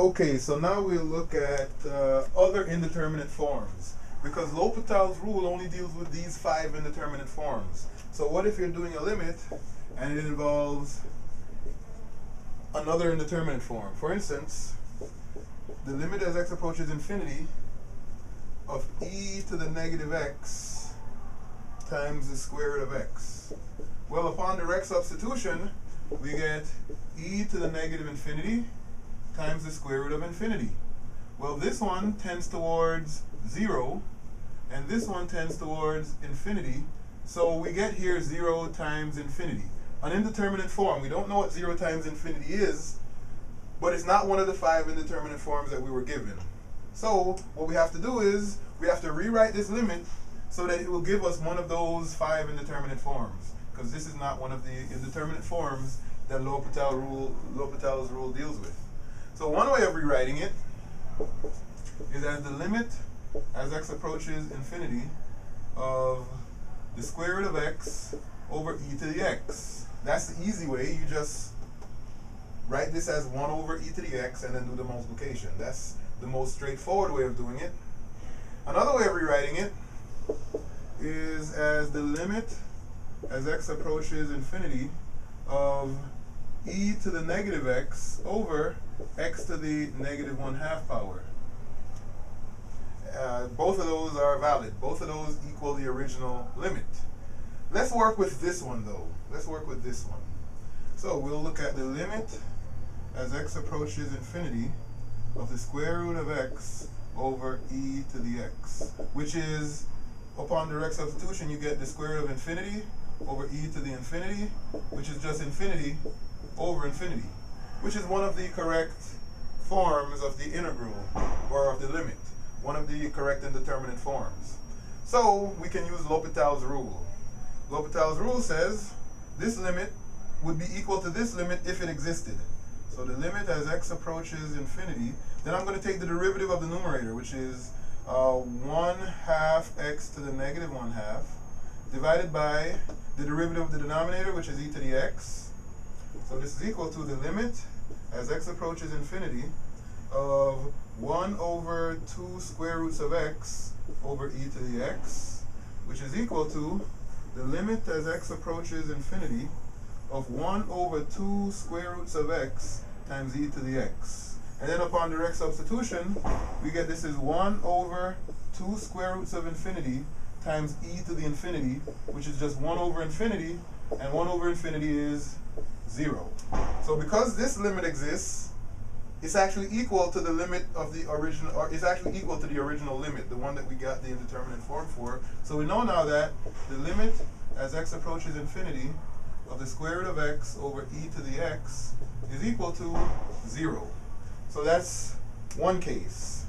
Okay, so now we'll look at other indeterminate forms, because L'Hopital's rule only deals with these 5 indeterminate forms. So what if you're doing a limit and it involves another indeterminate form? For instance, the limit as x approaches infinity of e to the negative x times the square root of x. Well, upon direct substitution, we get e to the negative infinity times the square root of infinity. Well, this one tends towards 0, and this one tends towards infinity. So we get here 0 times infinity. An indeterminate form. We don't know what 0 times infinity is, but it's not one of the 5 indeterminate forms that we were given. So what we have to do is we have to rewrite this limit so that it will give us one of those 5 indeterminate forms, because this is not one of the indeterminate forms that L'Hopital's rule deals with. So one way of rewriting it is as the limit as x approaches infinity of the square root of x over e to the x. That's the easy way. You just write this as 1 over e to the x and then do the multiplication. That's the most straightforward way of doing it. Another way of rewriting it is as the limit as x approaches infinity of e to the negative x over x to the negative 1/2 power. Both of those are valid. Both of those equal the original limit. Let's work with this one though. Let's work with this one. So we'll look at the limit as x approaches infinity of the square root of x over e to the x, which is, upon direct substitution, you get the square root of infinity over e to the infinity, which is just infinity over infinity, which is one of the correct forms of the integral, or of the limit, one of the correct indeterminate forms. So we can use L'Hopital's rule. L'Hopital's rule says this limit would be equal to this limit if it existed. So the limit as x approaches infinity, then I'm going to take the derivative of the numerator, which is 1/2 x to the negative 1/2, divided by the derivative of the denominator, which is e to the x. So this is equal to the limit as x approaches infinity of 1 over 2 square roots of x over e to the x, which is equal to the limit as x approaches infinity of 1 over 2 square roots of x times e to the x. And then upon direct substitution, we get this is 1 over 2 square roots of infinity times e to the infinity, which is just 1 over infinity, and 1 over infinity is 0. So because this limit exists, it's actually equal to the limit of the original, or it's actually equal to the original limit, the one that we got the indeterminate form for. So we know now that the limit as x approaches infinity of the square root of x over e to the x is equal to 0. So that's one case.